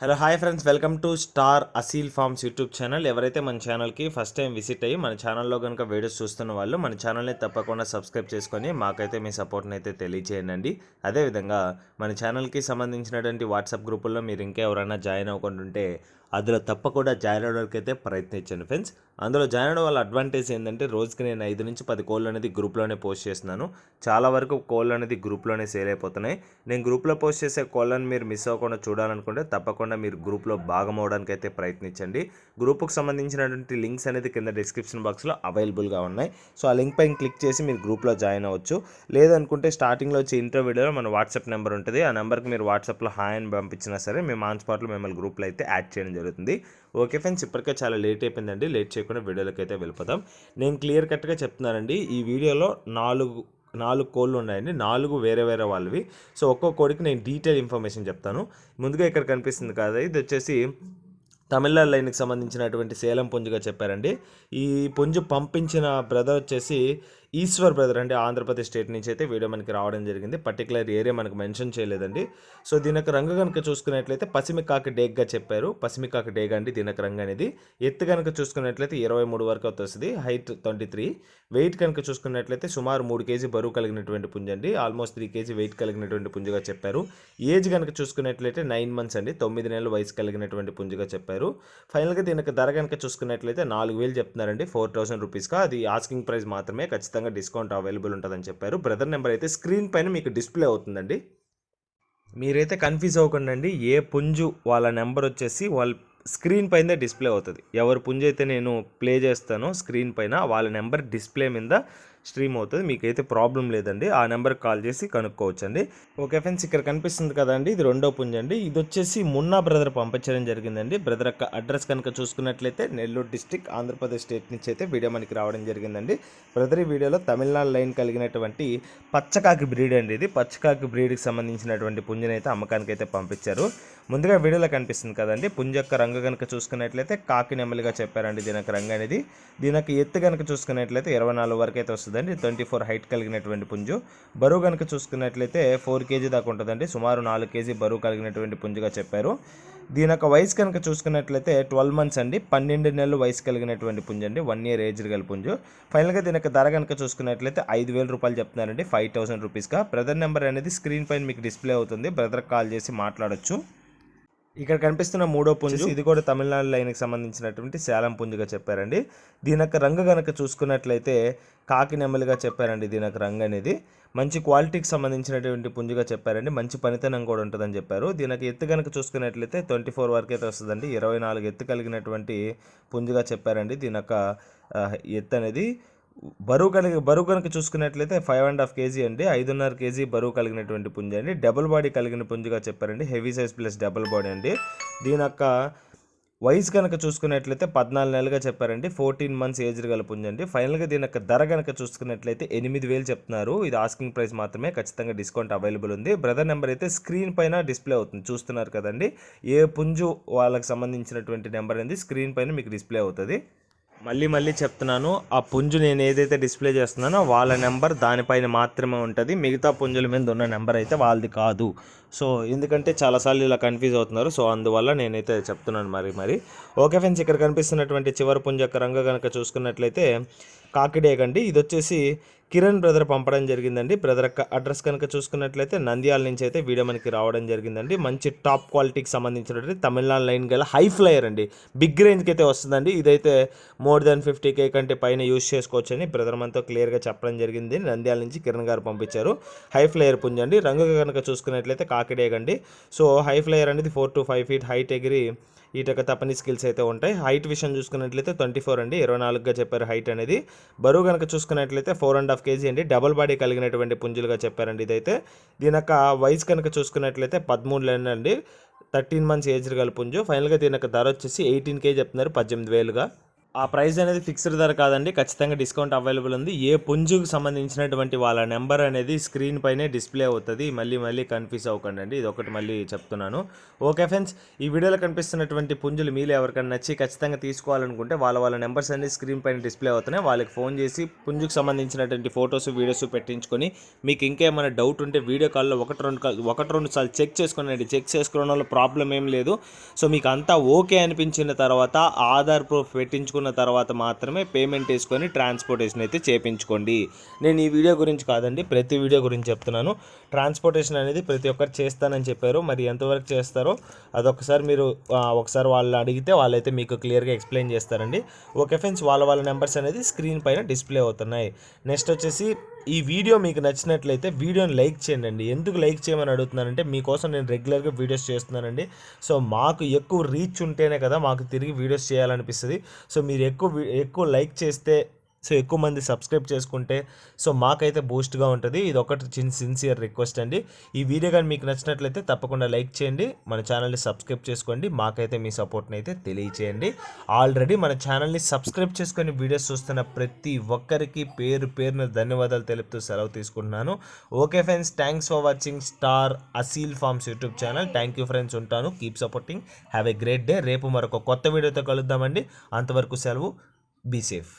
Hello hi friends, welcome to star Aseel farms YouTube channel. ఎవరైతే మన ఛానల్కి ఫస్ట్ టైం విజిట్ అయ్యి మన ఛానల్లో కనుక వీడియోస్ చూస్తున్న వాళ్ళు మన ఛానల్ని తప్పకుండా సబ్స్క్రైబ్ చేసుకొని మాకైతే మీ సపోర్ట్ని అయితే తెలియజేయండి. అదేవిధంగా మన ఛానల్కి సంబంధించినటువంటి వాట్సాప్ గ్రూపుల్లో మీరు ఇంకా ఎవరైనా జాయిన్ అవ్వకుండా ఉంటే అందులో తప్పకుండా జాయిన్ అవ్వడానికి అయితే ప్రయత్నించండి ఫ్రెండ్స్. అందులో జాయిన్ అవ్వడం వల్ల అడ్వాంటేజ్ ఏంటంటే రోజుకి నేను 5 నుంచి 10 కోళ్ళు అనేది గ్రూప్లోనే పోస్ట్ చేస్తున్నాను. చాలా వరకు కోళ్ళు అనేది గ్రూప్లోనే సేల్ అయిపోతున్నాయి. నేను గ్రూప్లో పోస్ట్ చేసే కోళ్ళని మీరు మిస్ అవ్వకుండా చూడాలనుకుంటే తప్పకుండా మీరు గ్రూప్లో భాగం అవడానికి అయితే ప్రయత్నించండి. గ్రూప్కి సంబంధించినటువంటి లింక్స్ అనేది కింద డిస్క్రిప్షన్ బాక్స్లో అవైలబుల్గా ఉన్నాయి. సో ఆ లింక్ పైన క్లిక్ చేసి మీరు గ్రూప్లో జాయిన్ అవ్వచ్చు. లేదనుకుంటే స్టార్టింగ్లో వచ్చే ఇంట్రో వీడియోలో మన వాట్సాప్ నెంబర్ ఉంటుంది. ఆ నెంబర్కి మీరు వాట్సాప్లో హాయ్ అని పంపించినా సరే మేము ఆన్ స్పాట్లో మిమ్మల్ని గ్రూప్లో అయితే యాడ్ చేయడం జరుగుతుంది. ఓకే ఫ్రెండ్స్, ఇప్పటికే చాలా లేట్ అయిపోయిందండి. లేట్ చేయకుండా వీడియోలోకి అయితే వెళ్ళిపోతాం. నేను క్లియర్ కట్గా చెప్తున్నానండి, ఈ వీడియోలో నాలుగు కోళ్ళు ఉన్నాయండి. 4 వేరే వేరే వాళ్ళవి. సో ఒక్కో కోడికి నేను డీటెయిల్ ఇన్ఫర్మేషన్ చెప్తాను. ముందుగా ఇక్కడ కనిపిస్తుంది కదా, ఇది వచ్చేసి తమిళనాడు లైన్కి సంబంధించినటువంటి సేలం పుంజుగా చెప్పారండి. ఈ పుంజు పంపించిన బ్రదర్ వచ్చేసి ఈశ్వర్ బ్రదర్ అండి, ఆంధ్రప్రదేశ్ స్టేట్ నుంచి అయితే వీడియో మనకి రావడం జరిగింది. పర్టికులర్ ఏరియా మనకు మెన్షన్ చేయలేదండి. సో దీనికి రంగు కనుక చూసుకున్నట్లయితే పసిమికాకి డేగ్గా చెప్పారు. పసిమికాకి డేగ్ అండి దీనికి రంగు అనేది. ఎత్తు కనుక చూసుకున్నట్లయితే 23 వరకు వస్తుంది, హైట్ 23. వెయిట్ కనుక చూసుకున్నట్లయితే సుమారు 3 కేజీ బరువు కలిగినటువంటి పుంజు అండి. ఆల్మోస్ట్ 3 కేజీ వెయిట్ కలిగినటువంటి పుంజుగా చెప్పారు. ఏజ్ కనుక చూసుకున్నట్లయితే 9 మంత్స్ అండి, 9 నెలల వయసు కలిగినటువంటి పుంజుగా చెప్పారు. ఫైనల్గా దీనికి ధర కనుక చూసుకున్నట్లయితే 4,000 చెప్తున్నారండి, 4,000 రూపీస్గా. అది ఆస్కింగ్ ప్రైస్ మాత్రమే, ఖచ్చితంగా డిస్కౌంట్ అవైలబుల్ ఉంటుందని చెప్పారు. బ్రదర్ నెంబర్ అయితే స్క్రీన్ పైన మీకు డిస్ప్లే అవుతుందండి. మీరైతే కన్ఫ్యూజ్ అవ్వకండి అండి, ఏ పుంజు వాళ్ళ నెంబర్ వచ్చేసి వాళ్ళ స్క్రీన్ పైన డిస్ప్లే అవుతుంది. ఎవరి పుంజు అయితే నేను ప్లే చేస్తానో స్క్రీన్ పైన వాళ్ళ నెంబర్ డిస్ప్లే మీద స్ట్రీమ్ అవుతుంది. మీకైతే ప్రాబ్లం లేదండి, ఆ నెంబర్కి కాల్ చేసి కనుక్కోవచ్చండి. ఓకే ఫ్రెండ్స్, ఇక్కడ కనిపిస్తుంది కదండి, ఇది రెండో పుంజు అండి. ఇది వచ్చేసి మున్నా బ్రదర్ పంపించడం జరిగిందండి. బ్రదర్ యొక్క అడ్రస్ కనుక చూసుకున్నట్లయితే నెల్లూరు డిస్టిక్, ఆంధ్రప్రదేశ్ స్టేట్ నుంచి అయితే వీడియో మనకి రావడం జరిగిందండి. బ్రదర్ ఈ వీడియోలో తమిళనాడు లైన్ కలిగినటువంటి పచ్చకాకి బ్రీడ్ అండి. ఇది పచ్చకాకి బ్రీడ్కి సంబంధించినటువంటి పుంజుని అయితే అమ్మకానికి అయితే పంపించారు. ముందుగా వీడియోలో కనిపిస్తుంది కదండి, పుంజు యొక్క రంగు కనుక చూసుకున్నట్లయితే కాకి నెమలిగా చెప్పారండి దీనికి రంగు అనేది. దీనికి ఎత్తు కనుక చూసుకున్నట్లయితే 24 వరకు అయితే వస్తుందండి, 24 హైట్ కలిగినటువంటి పుంజు. బరువు కనుక చూసుకున్నట్లయితే 4 కేజీ దాకా ఉంటుందండి, సుమారు 4 కేజీ బరువు కలిగినటువంటి పుంజుగా చెప్పారు. దీని యొక్క వయసు కనుక చూసుకున్నట్లయితే 12 మంత్స్ అండి, 12 నెలలు వయసు కలిగినటువంటి పుంజు అండి, 1 ఇయర్ ఏజ్ గల పుంజు. ఫైనల్గా దీని యొక్క ధర కనుక చూసుకున్నట్లయితే 5,000 రూపాయలు చెప్తున్నారండి, 5,000 రూపీస్గా. బ్రదర్ నెంబర్ అనేది స్క్రీన్ పైన మీకు డిస్ప్లే అవుతుంది, బ్రదర్కి కాల్ చేసి మాట్లాడొచ్చు. ఇక్కడ కనిపిస్తున్న మూడో పుంజు, ఇది కూడా తమిళనాడు లైన్కి సంబంధించినటువంటి సేలం పుంజుగా చెప్పారండి. దీని యొక్క రంగు కనుక చూసుకున్నట్లయితే కాకి నెమ్మలిగా చెప్పారండి. దీని యొక్క రంగు అనేది మంచి క్వాలిటీకి సంబంధించినటువంటి పుంజుగా చెప్పారండి, మంచి పనితనం కూడా ఉంటుందని చెప్పారు. దీనికి ఎత్తు కనుక చూసుకున్నట్లయితే 24 వరకు అయితే వస్తుందండి, 24 ఎత్తు కలిగినటువంటి పుంజుగా చెప్పారండి. దీని యొక్క ఎత్తు అనేది బరువు కనుక చూసుకున్నట్లయితే 5.5 కేజీ అండి, 5.5 కేజీ బరువు కలిగినటువంటి పుంజు అండి. డబుల్ బాడీ కలిగిన పుంజుగా చెప్పారండి, heavy size plus double body అండి. దీని యొక్క వయసు కనుక చూసుకున్నట్లయితే 14 నెలలుగా చెప్పారండి, 14 మంత్స్ ఏజ్ గల పుంజు అండి. ఫైనల్గా దీని యొక్క ధర కనుక చూసుకున్నట్లయితే 8,000 చెప్తున్నారు. ఇది ఆస్కింగ్ ప్రైస్ మాత్రమే, ఖచ్చితంగా డిస్కౌంట్ అవైలబుల్ ఉంది. బ్రదర్ నెంబర్ అయితే స్క్రీన్ పైన డిస్ప్లే అవుతుంది, చూస్తున్నారు కదండి. ఏ పుంజు వాళ్ళకి సంబంధించినటువంటి నెంబర్ అనేది స్క్రీన్ పైన మీకు డిస్ప్లే అవుతుంది. మళ్ళీ చెప్తున్నాను, ఆ పుంజు నేను ఏదైతే డిస్ప్లే చేస్తున్నానో వాళ్ళ నెంబర్ దానిపైన మాత్రమే ఉంటుంది, మిగతా పుంజుల మీద ఉన్న నెంబర్ అయితే వాళ్ళది కాదు. సో ఎందుకంటే చాలాసార్లు ఇలా కన్ఫ్యూజ్ అవుతున్నారు, సో అందువల్ల నేనైతే చెప్తున్నాను మరి. ఓకే ఫ్రెండ్స్, ఇక్కడ కనిపిస్తున్నటువంటి చివరి పుంజు యొక్క రంగు కనుక చూసుకున్నట్లయితే కాకిడేగ అండి. ఇది వచ్చేసి కిరణ్ బ్రదర్ పంపడం జరిగిందండి. బ్రదర్ యొక్క అడ్రస్ కనుక చూసుకున్నట్లయితే నంద్యాల నుంచి అయితే వీడియో మనకి రావడం జరిగిందండి. మంచి టాప్ క్వాలిటీకి సంబంధించినటువంటి తమిళనాడు లైన్ గల హై ఫ్లయర్ అండి, బిగ్ రేంజ్కి అయితే వస్తుందండి. ఇదైతే మోర్ దాన్ 50K కంటే పైన యూజ్ చేసుకోవచ్చు అని బ్రదర్ మనతో క్లియర్గా చెప్పడం జరిగింది. నంద్యాల నుంచి కిరణ్ గారు పంపించారు. హై ఫ్లయర్ పుంజండి. రంగు కనుక చూసుకున్నట్లయితే కాకిడేగండి. సో హై ఫ్లయర్ అనేది 4 to 5 feet హైట్ ఎగిరి ఈటొక తప్పని స్కిల్స్ అయితే ఉంటాయి. హైట్ విషయం చూసుకున్నట్లయితే 24 అండి, 24గా చెప్పారు హైట్ అనేది. బరువు కనుక చూసుకున్నట్లయితే 4.5 కేజీ అండి, డబుల్ బాడీ కలిగినటువంటి పుంజులుగా చెప్పారండి ఇదైతే. దీని యొక్క వయసు కనుక చూసుకున్నట్లయితే 13 నెలలు అండి, 13 మంత్స్ ఏజ్ గల పుంజు. ఫైనల్గా దీని యొక్క ధర వచ్చేసి 18K చెప్తున్నారు, 18,000గా. ఆ ప్రైస్ అనేది ఫిక్స్డ్ ధర కాదండి, ఖచ్చితంగా డిస్కౌంట్ అవైలబుల్ ఉంది. ఏ పుంజుకు సంబంధించినటువంటి వాళ్ళ నెంబర్ అనేది స్క్రీన్ పైనే డిస్ప్లే అవుతుంది. మళ్ళీ కన్ఫ్యూజ్ అవ్వకండి అండి, ఇది ఒకటి మళ్ళీ చెప్తున్నాను. ఓకే ఫ్రెండ్స్, ఈ వీడియోలో కనిపిస్తున్నటువంటి పుంజులు మీలో ఎవరికైనా నచ్చి ఖచ్చితంగా తీసుకోవాలనుకుంటే వాళ్ళ నెంబర్స్ అన్ని స్క్రీన్ పైన డిస్ప్లే అవుతున్నాయి. వాళ్ళకి ఫోన్ చేసి పుంజుకు సంబంధించినటువంటి ఫొటోస్ వీడియోస్ పెట్టించుకొని మీకు ఇంకేమైనా డౌట్ ఉంటే వీడియో కాల్లో ఒకటి రెండు సార్లు చెక్ చేసుకోనండి. చెక్ చేసుకోవడం వల్ల ప్రాబ్లం ఏం లేదు. సో మీకు అంతా ఓకే అనిపించిన తర్వాత ఆధార్ ప్రూఫ్ పెట్టించుకున్న తర్వాత మాత్రమే పేమెంట్ వేసుకొని ట్రాన్స్పోర్టేషన్ అయితే చేయించుకోండి. నేను ఈ వీడియో గురించి కాదండి, ప్రతి వీడియో గురించి చెప్తున్నాను. ట్రాన్స్పోర్టేషన్ అనేది ప్రతి ఒక్కరు చేస్తానని చెప్పారు. మరి ఎంతవరకు చేస్తారో అదొకసారి మీరు ఒకసారి వాళ్ళు అడిగితే వాళ్ళైతే మీకు క్లియర్గా ఎక్స్ప్లెయిన్ చేస్తారండి. ఓకే ఫ్రెండ్స్, వాళ్ళ నెంబర్స్ అనేది స్క్రీన్ పైన డిస్ప్లే అవుతున్నాయి. నెక్స్ట్ వచ్చేసి ఈ వీడియో మీకు నచ్చినట్లయితే వీడియోని లైక్ చేయండి. ఎందుకు లైక్ చేయమని అడుగుతున్నానంటే మీకోసం నేను రెగ్యులర్గా వీడియోస్ చేస్తున్నానండి. సో మాకు ఎక్కువ రీచ్ ఉంటేనే కదా మాకు తిరిగి వీడియోస్ చేయాలనిపిస్తుంది. సో మీరు ఎక్కువ లైక్ చేస్తే, సో ఎక్కువ మంది సబ్స్క్రైబ్ చేసుకుంటే సో మాకైతే బూస్ట్గా ఉంటుంది. ఇది ఒకటి సిన్సియర్ రిక్వెస్ట్ అండి. ఈ వీడియో కానీ మీకు నచ్చినట్లయితే తప్పకుండా లైక్ చేయండి, మన ఛానల్ని సబ్స్క్రైబ్ చేసుకోండి, మాకైతే మీ సపోర్ట్ని అయితే తెలియచేయండి. ఆల్రెడీ మన ఛానల్ని సబ్స్క్రైబ్ చేసుకొని వీడియోస్ చూస్తున్న ప్రతి ఒక్కరికి పేరున ధన్యవాదాలు తెలుపుతూ సెలవు తీసుకుంటున్నాను. Okay friends, thanks for watching star Aseel farms YouTube channel. Thank you friends, ఉంటాను. Keep supporting, have a great day. రేపు మరొక కొత్త వీడియోతో కలుద్దామండి. అంతవరకు సెలవు. Be safe.